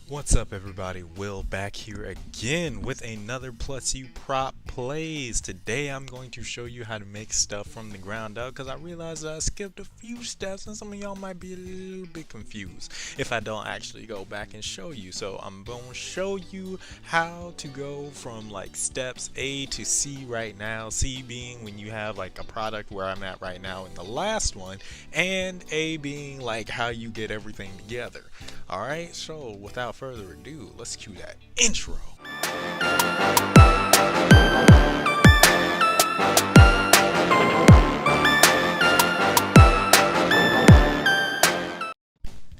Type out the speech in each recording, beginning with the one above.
What's up, everybody? Will back here again with another Plus U prop plays. Today I'm going to show you how to make stuff from the ground up because I realized that I skipped a few steps and some of y'all might be a little bit confused if I don't actually go back and show you. So I'm going to show you how to go from like steps A to C right now. C being when you have like a product where I'm at right now in the last one, and A being like how you get everything together. Alright, so without further ado, let's cue that intro.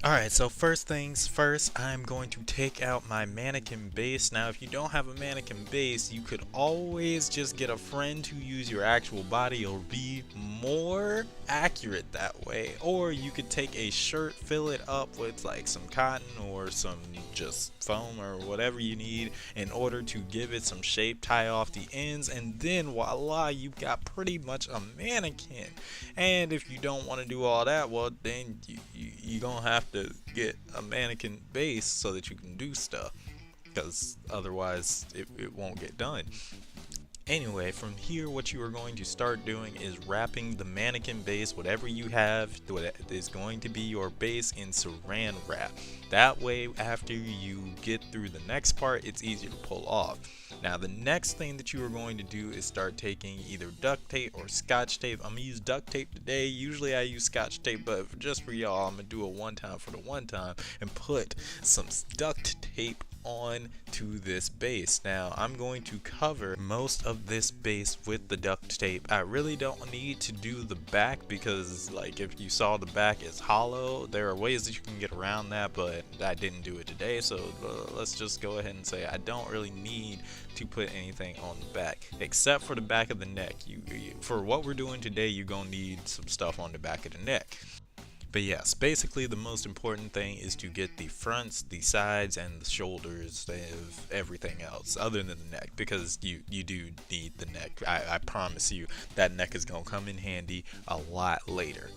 Alright, so first things first, I'm going to take out my mannequin base. Now, if you don't have a mannequin base, you could always just get a friend to use your actual body. It'll be more accurate that way. Or you could take a shirt, fill it up with like some cotton or some just foam or whatever you need in order to give it some shape, tie off the ends, and then voila, you've got pretty much a mannequin. And if you don't want to do all that, well, then you're gonna have to get a mannequin base so that you can do stuff, because otherwise it won't get done. Anyway, from here what you are going to start doing is wrapping the mannequin base, whatever you have that is going to be your base, in saran wrap. That way after you get through the next part, it's easier to pull off. Now the next thing that you are going to do is start taking either duct tape or scotch tape. I'm going to use duct tape today. Usually I use scotch tape, but just for y'all I'm going to do it one time for the one time and put some duct tape on to this base. Now I'm going to cover most of this base with the duct tape. I really don't need to do the back because, like, if you saw the back is hollow, there are ways that you can get around that, but I didn't do it today, so let's just go ahead and say I don't really need to put anything on the back except for the back of the neck. For what we're doing today, you're gonna need some stuff on the back of the neck. But yes, basically the most important thing is to get the fronts, the sides, and the shoulders of everything else other than the neck, because you do need the neck. I promise you that neck is going to come in handy a lot later.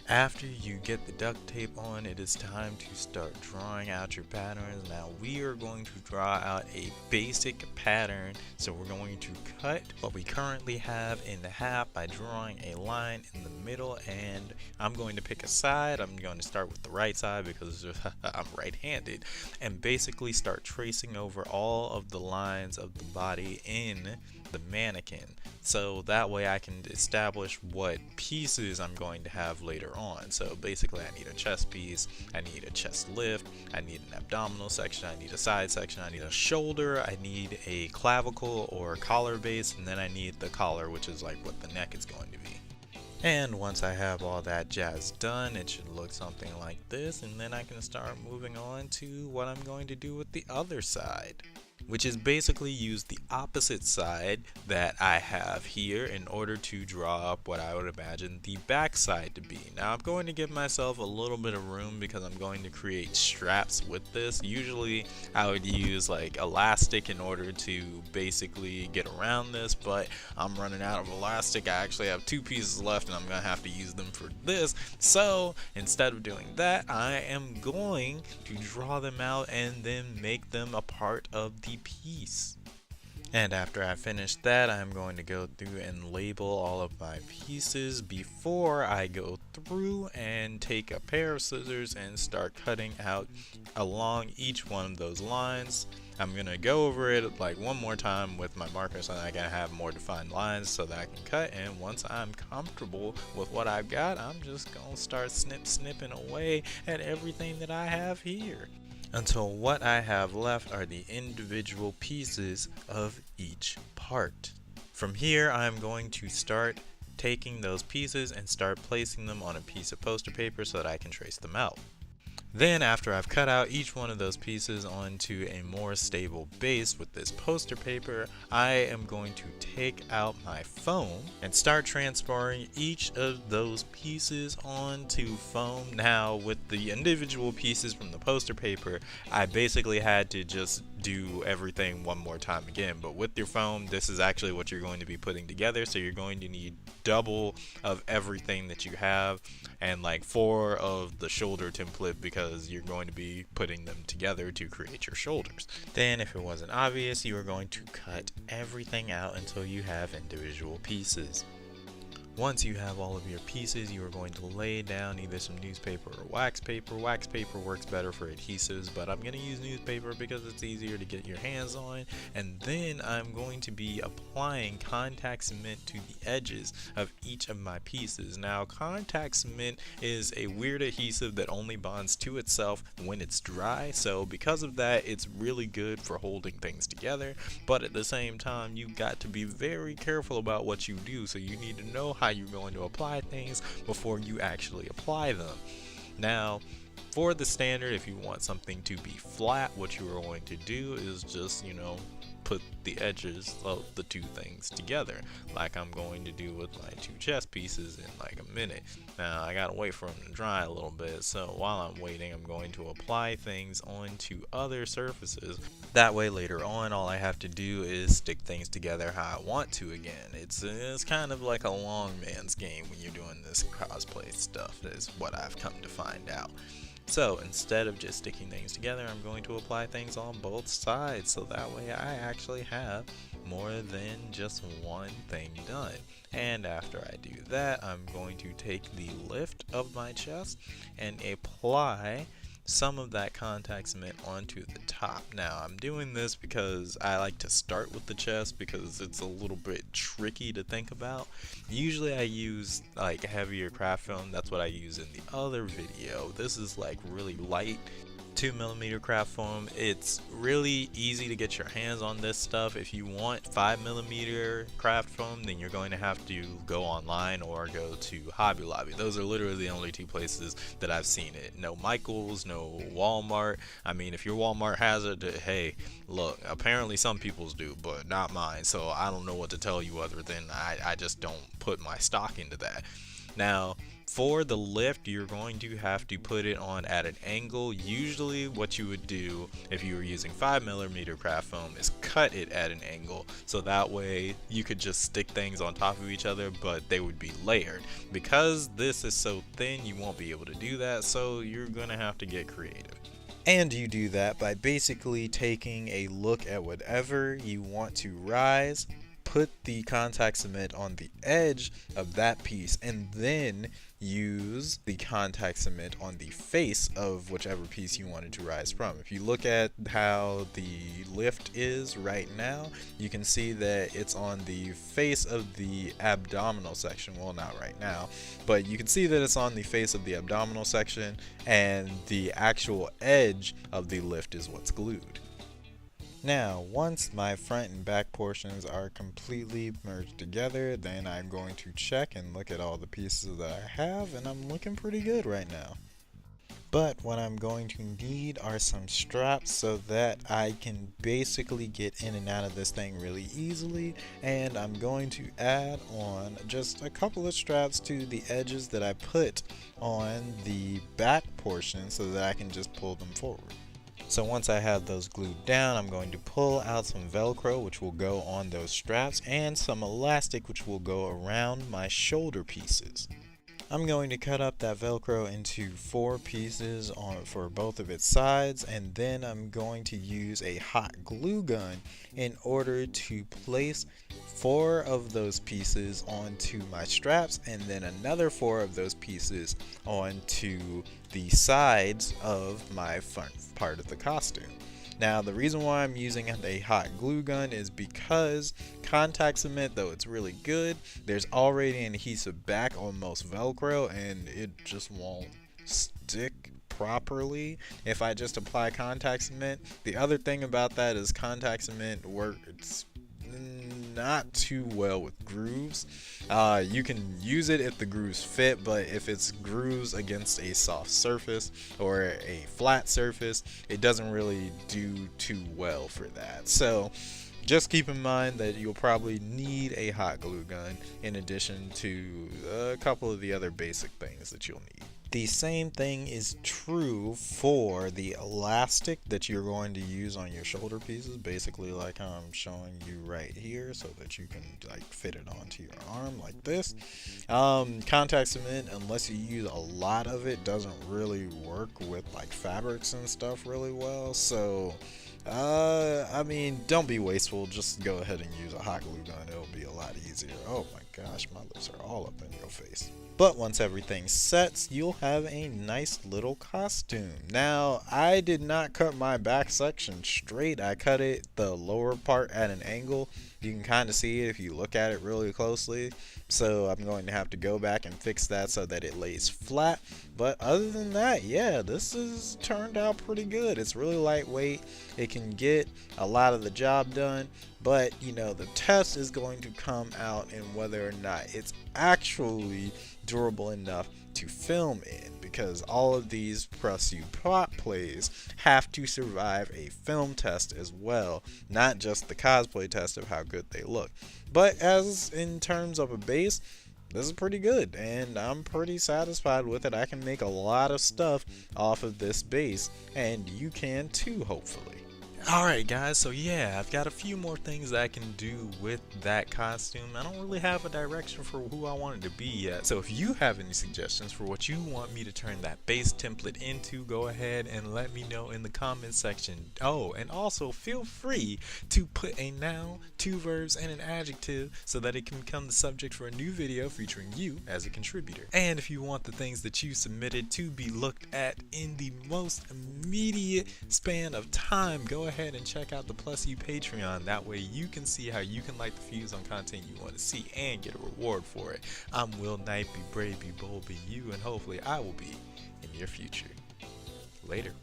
After you get the duct tape on, it is time to start drawing out your patterns. Now we are going to draw out a basic pattern, so we're going to cut what we currently have in half by drawing a line in the middle, and I'm going to pick a side. I'm going to start with the right side because I'm right-handed, and basically start tracing over all of the lines of the body in the mannequin, so that way I can establish what pieces I'm going to have later on. So basically I need a chest piece, I need a chest lift, I need an abdominal section, I need a side section, I need a shoulder, I need a clavicle or collar base, and then I need the collar, which is like what the neck is going to be. And once I have all that jazz done, it should look something like this, and then I can start moving on to what I'm going to do with the other side, which is basically use the opposite side that I have here in order to draw up what I would imagine the back side to be. Now I'm going to give myself a little bit of room because I'm going to create straps with this. Usually I would use like elastic in order to basically get around this, but I'm running out of elastic. I actually have 2 pieces left and I'm going to have to use them for this. So instead of doing that, I am going to draw them out and then make them a part of the piece. And after I finish that, I'm going to go through and label all of my pieces before I go through and take a pair of scissors and start cutting out along each one of those lines. I'm going to go over it like one more time with my marker so that I can have more defined lines so that I can cut, and once I'm comfortable with what I've got, I'm just going to start snipping away at everything that I have here, until what I have left are the individual pieces of each part. From here, I'm going to start taking those pieces and start placing them on a piece of poster paper so that I can trace them out. Then after I've cut out each one of those pieces onto a more stable base with this poster paper, I am going to take out my foam and start transferring each of those pieces onto foam. Now with the individual pieces from the poster paper, I basically had to just do everything one more time again. But with your foam, this is actually what you're going to be putting together, so you're going to need double of everything that you have, and like 4 of the shoulder template, because you're going to be putting them together to create your shoulders. Then, if it wasn't obvious, you are going to cut everything out until you have individual pieces. Once you have all of your pieces, you are going to lay down either some newspaper or wax paper. Wax paper works better for adhesives, but I'm going to use newspaper because it's easier to get your hands on. And then I'm going to be applying contact cement to the edges of each of my pieces. Now, contact cement is a weird adhesive that only bonds to itself when it's dry, so because of that, it's really good for holding things together. But at the same time, you got to be very careful about what you do, so you need to know how you're going to apply things before you actually apply them. Now, for the standard, if you want something to be flat, what you are going to do is just, put the edges of the 2 things together, like I'm going to do with my 2 chest pieces in like a minute. Now, I gotta wait for them to dry a little bit, so while I'm waiting, I'm going to apply things onto other surfaces. That way, later on, all I have to do is stick things together how I want to again. It's kind of like a long man's game when you're doing this cosplay stuff, is what I've come to find out. So instead of just sticking things together, I'm going to apply things on both sides, so that way I actually have more than just one thing done. And after I do that, I'm going to take the lift of my chest and apply some of that contact cement onto the top. Now, I'm doing this because I like to start with the chest because it's a little bit tricky to think about. Usually I use like heavier craft foam. That's what I use in the other video. This is like really light 2mm craft foam. It's really easy to get your hands on this stuff. If you want 5mm craft foam, then you're going to have to go online or go to Hobby Lobby. Those are literally the only 2 places that I've seen it. No Michaels, no Walmart. I mean, if your Walmart has it, hey, look, apparently some people's do, but not mine, so I don't know what to tell you other than I just don't put my stock into that. Now, for the lift, you're going to have to put it on at an angle. Usually what you would do if you were using 5mm craft foam is cut it at an angle, so that way you could just stick things on top of each other, but they would be layered. Because this is so thin, you won't be able to do that, so you're gonna have to get creative. And you do that by basically taking a look at whatever you want to rise, put the contact cement on the edge of that piece, and then use the contact cement on the face of whichever piece you wanted to rise from. If you look at how the lift is right now, you can see that it's on the face of the abdominal section. Well, not right now, but you can see that it's on the face of the abdominal section, and the actual edge of the lift is what's glued. Now, once my front and back portions are completely merged together, then I'm going to check and look at all the pieces that I have, and I'm looking pretty good right now. But what I'm going to need are some straps so that I can basically get in and out of this thing really easily, and I'm going to add on just a couple of straps to the edges that I put on the back portion so that I can just pull them forward. So once I have those glued down, I'm going to pull out some Velcro, which will go on those straps, and some elastic, which will go around my shoulder pieces. I'm going to cut up that Velcro into 4 pieces for both of its sides, and then I'm going to use a hot glue gun in order to place 4 of those pieces onto my straps, and then another 4 of those pieces onto the sides of my front part of the costume. Now, the reason why I'm using a hot glue gun is because contact cement, though it's really good, there's already an adhesive back on most Velcro, and it just won't stick properly if I just apply contact cement. The other thing about that is contact cement works not too well with grooves. You can use it if the grooves fit, but if it's grooves against a soft surface or a flat surface, it doesn't really do too well for that. So just keep in mind that you'll probably need a hot glue gun in addition to a couple of the other basic things that you'll need. The same thing is true for the elastic that you're going to use on your shoulder pieces, basically like how I'm showing you right here, so that you can like fit it onto your arm like this. Contact cement, unless you use a lot of it, doesn't really work with like fabrics and stuff really well. So I mean, don't be wasteful. Just go ahead and use a hot glue gun. It'll be a lot easier. Oh my gosh, my lips are all up in your face. But once everything sets, you'll have a nice little costume. Now, I did not cut my back section straight. I cut it the lower part at an angle. You can kind of see it if you look at it really closely. So I'm going to have to go back and fix that so that it lays flat. But other than that, yeah, this has turned out pretty good. It's really lightweight. It can get a lot of the job done. But, you know, the test is going to come out in whether or not it's actually durable enough to film in, because all of these prop plays have to survive a film test as well, not just the cosplay test of how good they look. But as in terms of a base, this is pretty good, and I'm pretty satisfied with it. I can make a lot of stuff off of this base, and you can too, hopefully. Alright guys, so yeah, I've got a few more things that I can do with that costume. I don't really have a direction for who I want it to be yet. So if you have any suggestions for what you want me to turn that base template into, go ahead and let me know in the comment section. Oh, and also feel free to put a noun, two verbs, and an adjective so that it can become the subject for a new video featuring you as a contributor. And if you want the things that you submitted to be looked at in the most immediate span of time, go ahead and check out the Plus U Patreon. That way you can see how you can light the fuse on content you want to see and get a reward for it. I'm Will Knight, be brave, be bold, be you, and hopefully I will be in your future. Later.